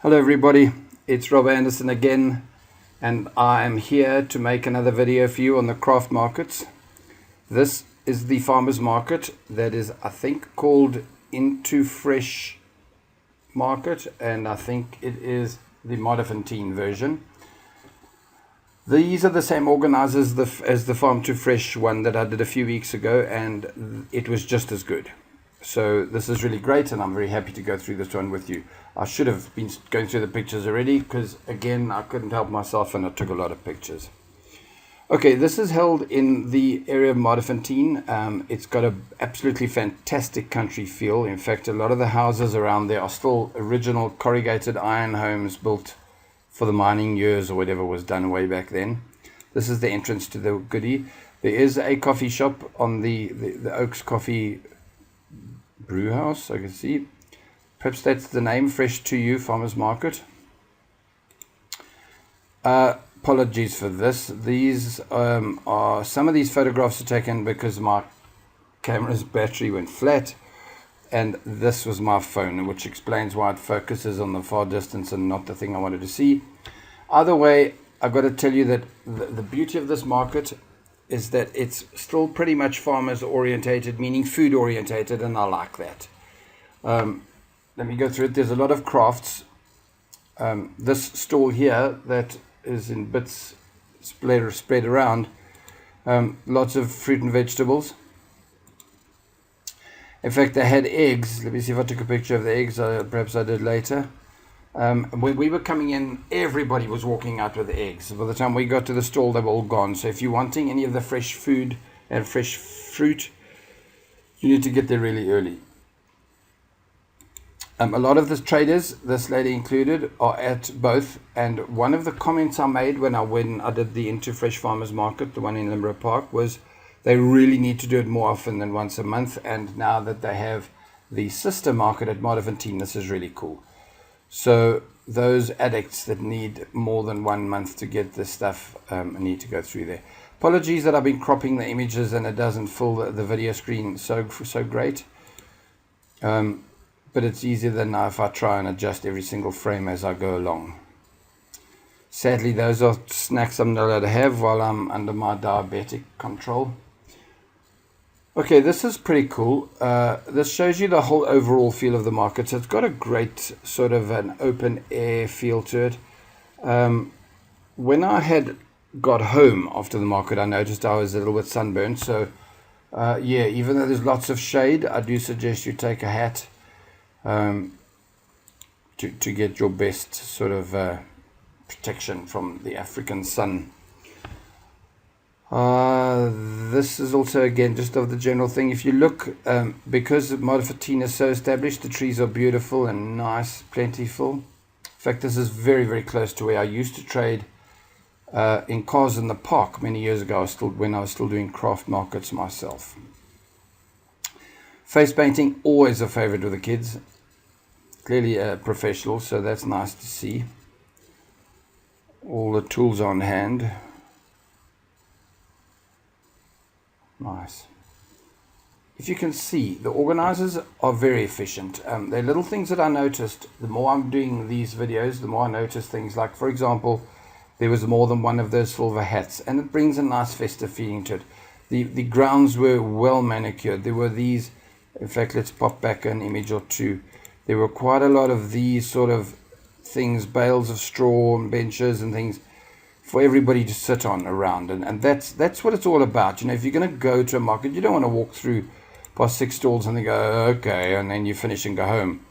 Hello everybody, it's Rob Anderson again, and I am here to make another video for you on the craft markets. This is the farmers market that is, I think, called Into Fresh Market, and I think it is the Modderfontein version. These are the same organizers as the Farm to Fresh one that I did a few weeks ago, and it was just as good. So this is really great, and I'm very happy to go through this one with you. I should have been going through the pictures already because, again, I couldn't help myself and I took a lot of pictures. Okay, this is held in the area of Modderfontein. It's got an absolutely fantastic country feel. In fact, a lot of the houses around there are still original corrugated iron homes built for the mining years or whatever was done way back then. This is the entrance to the goodie. There is a coffee shop on the Oaks Coffee Brew House, I can see. Perhaps that's the name, Fresh to You Farmers Market. Apologies for this. These are some of these photographs are taken because my camera's battery went flat, and this was my phone, which explains why it focuses on the far distance and not the thing I wanted to see. Either way, I've got to tell you that the beauty of this market is that it's still pretty much farmers orientated, meaning food orientated, and I like that. Let me go through it. There's a lot of crafts. This stall here that is in bits spread around, lots of fruit and vegetables. In fact, they had eggs. Let me see if I took a picture of the eggs. Perhaps I did later. When we were coming in, everybody was walking out with the eggs. By the time we got to the stall, they were all gone. So if you're wanting any of the fresh food and fresh fruit, you need to get there really early. A lot of the traders, this lady included, are at both. And one of the comments I made when I did the Into Fresh Farmers Market, the one in Limerick Park, was they really need to do it more often than once a month. And now that they have the sister market at Modderfontein, this is really cool. So those addicts that need more than 1 month to get this stuff need to go through there. Apologies that I've been cropping the images and it doesn't fill the video screen so great. But it's easier than now if I try and adjust every single frame as I go along. Sadly, those are snacks I'm not allowed to have while I'm under my diabetic control. Okay, this is pretty cool. This shows you the whole overall feel of the market. So it's got a great sort of an open air feel to it. When I had got home after the market, I noticed I was a little bit sunburned. So yeah, even though there's lots of shade, I do suggest you take a hat to get your best sort of protection from the African sun. This is also, again, just of the general thing. If you look, because Modderfontein is so established, the trees are beautiful and nice, plentiful. In fact, this is very, very close to where I used to trade in cars in the park many years ago, when I was still doing craft markets myself. Face painting, always a favorite with the kids. Clearly a professional, so that's nice to see. All the tools on hand. Nice. If you can see, the organizers are very efficient. They're little things that I noticed. The more I'm doing these videos, the more I notice things like, for example, there was more than one of those silver hats, and it brings a nice festive feeling to it. The grounds were well manicured. There were these, in fact, let's pop back an image or two. There were quite a lot of these sort of things, bales of straw and benches and things for everybody to sit on around, and that's what it's all about. You know, if you're going to go to a market, you don't want to walk through past 6 stalls and then go, okay, and then you finish and go home.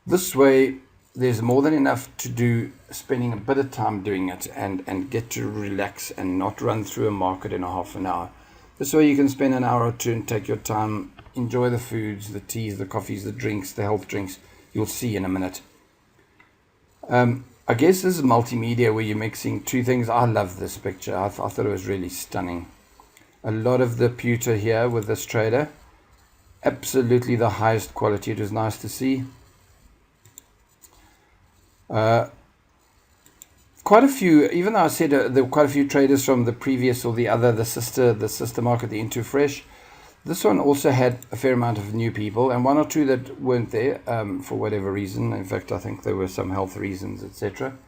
This way, there's more than enough to do, spending a bit of time doing it and get to relax and not run through a market in a half an hour. This way you can spend an hour or two and take your time, enjoy the foods, the teas, the coffees, the drinks, the health drinks. You'll see in a minute. I guess this is multimedia where you're mixing two things. I love this picture. I thought it was really stunning. A lot of the pewter here with this trader. Absolutely the highest quality. It was nice to see. Quite a few, even though I said there were quite a few traders from the previous or the sister market, the Into Fresh. This one also had a fair amount of new people, and one or two that weren't there for whatever reason. In fact, I think there were some health reasons, etc.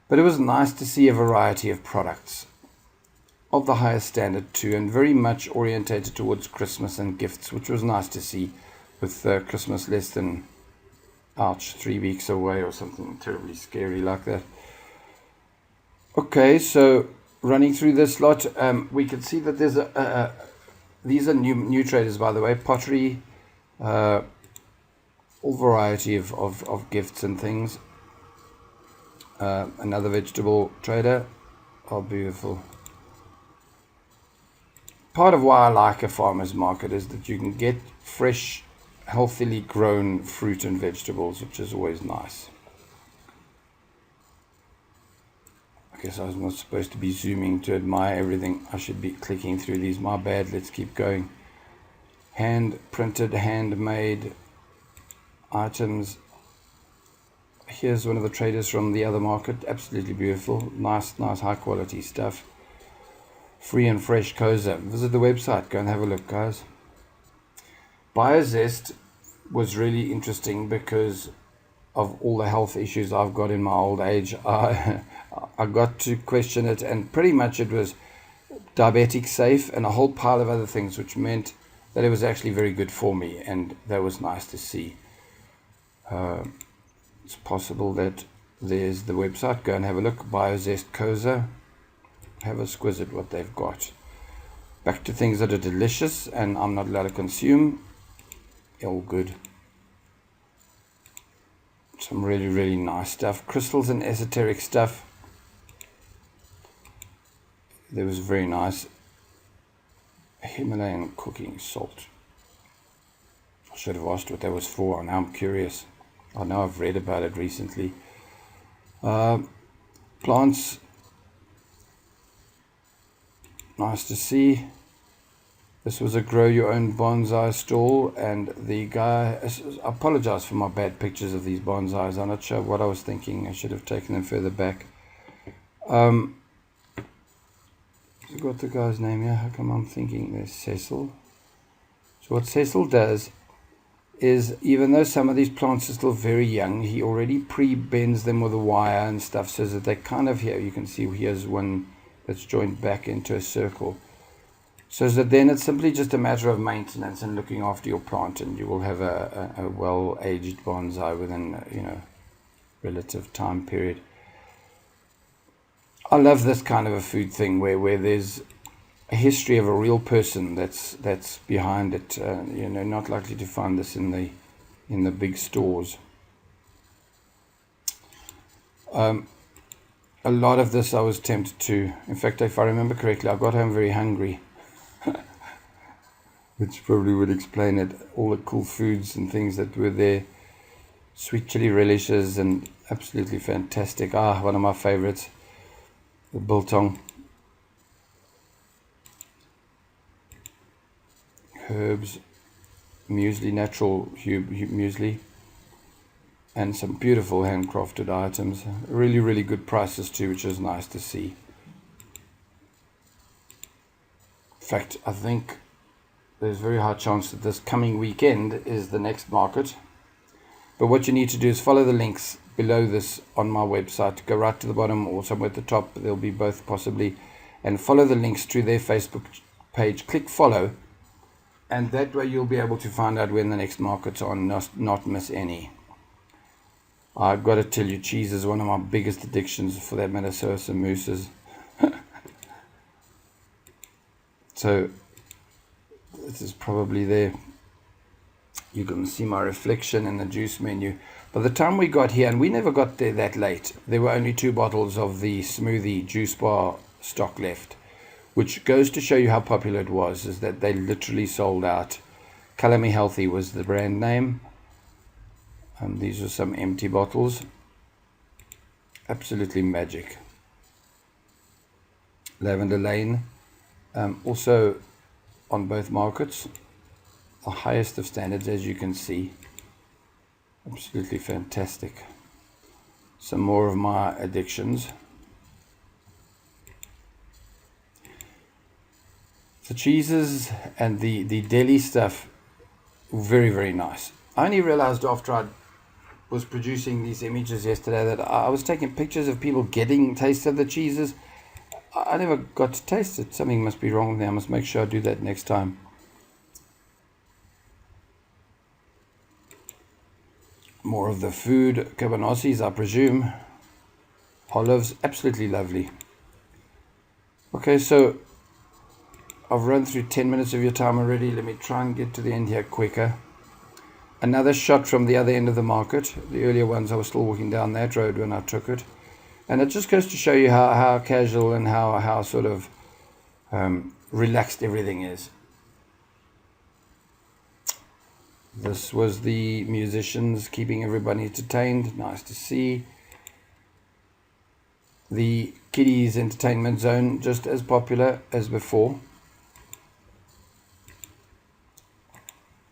But it was nice to see a variety of products of the highest standard too, and very much orientated towards Christmas and gifts, which was nice to see, with Christmas less than, ouch, 3 weeks away or something terribly scary like that. Okay, so running through this lot, we can see that there's these are new traders, by the way, pottery, all variety of gifts and things. Another vegetable trader. Oh, beautiful. Part of why I like a farmer's market is that you can get fresh, healthily grown fruit and vegetables, which is always nice. I guess I was not supposed to be zooming to admire everything. I should be clicking through these. My bad. Let's keep going. Hand printed, handmade items. Here's one of the traders from the other market. Absolutely beautiful. Nice high quality stuff. Free and fresh Koza. Visit the website. Go and have a look, guys. Biozest was really interesting because of all the health issues I've got in my old age. I got to question it, and pretty much it was diabetic safe and a whole pile of other things, which meant that it was actually very good for me, and that was nice to see. It's possible that there's the website. Go and have a look. Biozest Koza. Have a squiz at what they've got. Back to things that are delicious and I'm not allowed to consume. All good. Some really nice stuff. Crystals and esoteric stuff. There was very nice Himalayan cooking salt. I should have asked what that was for. Now I'm curious. I know I've read about it recently. Plants. Nice to see. This was a grow your own bonsai stall, and the guy, I apologize for my bad pictures of these bonsais. I'm not sure what I was thinking. I should have taken them further back. I forgot the guy's name here. How come I'm thinking there's Cecil? So what Cecil does is, even though some of these plants are still very young, he already pre-bends them with a wire and stuff, so that they kind of, here you can see here's one that's joined back into a circle, so that then it's simply just a matter of maintenance and looking after your plant, and you will have a well-aged bonsai within relative time period. I love this kind of a food thing where there's a history of a real person that's behind it. Not likely to find this in the big stores. A lot of this I was tempted to. In fact, if I remember correctly, I got home very hungry, which probably would explain it. All the cool foods and things that were there. Sweet chili relishes and absolutely fantastic. One of my favorites, the biltong. Herbs, muesli, natural muesli. And some beautiful handcrafted items. Really good prices too, which is nice to see. In fact, I think there's a very high chance that this coming weekend is the next market. But what you need to do is follow the links below this on my website. Go right to the bottom or somewhere at the top. They'll be both possibly. And follow the links to their Facebook page. Click follow. And that way you'll be able to find out when the next markets are and not miss any. I've got to tell you, cheese is one of my biggest addictions, for that matter, so are some mooses. So, this is probably there. You can see my reflection in the juice menu. By the time we got here, and we never got there that late, there were only 2 bottles of the smoothie juice bar stock left, which goes to show you how popular it was, is that they literally sold out. Color Me Healthy was the brand name. These are some empty bottles. Absolutely magic. Lavender Lane. Also on both markets. The highest of standards, as you can see. Absolutely fantastic. Some more of my addictions. The cheeses and the deli stuff, very, very nice. I only realized after I was producing these images yesterday that I was taking pictures of people getting taste of the cheeses. I never got to taste it. Something must be wrong there. I must make sure I do that next time. More of the food. Cabanossis, I presume. Olives, absolutely lovely. Okay, so I've run through 10 minutes of your time already. Let me try and get to the end here quicker. Another shot from the other end of the market. The earlier ones, I was still walking down that road when I took it. And it just goes to show you how casual and how sort of relaxed everything is. This was the musicians keeping everybody entertained. Nice to see. The kiddies entertainment zone, just as popular as before.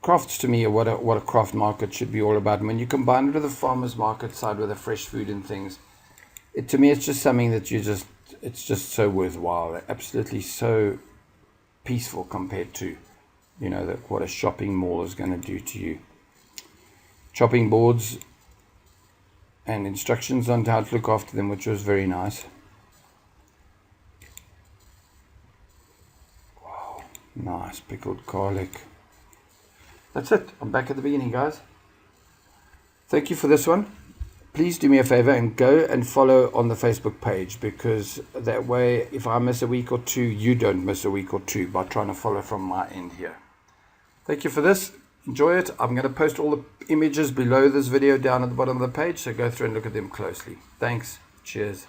Crafts to me are what a craft market should be all about. And when you combine it with the farmers market side with the fresh food and things, to me it's just something that it's just so worthwhile. Absolutely so peaceful compared to, what a shopping mall is going to do to you. Chopping boards and instructions on how to look after them, which was very nice. Wow, nice pickled garlic. That's it. I'm back at the beginning, guys. Thank you for this one. Please do me a favor and go and follow on the Facebook page, because that way, if I miss a week or two, you don't miss a week or two by trying to follow from my end here. Thank you for this. Enjoy it. I'm going to post all the images below this video down at the bottom of the page, so go through and look at them closely. Thanks. Cheers.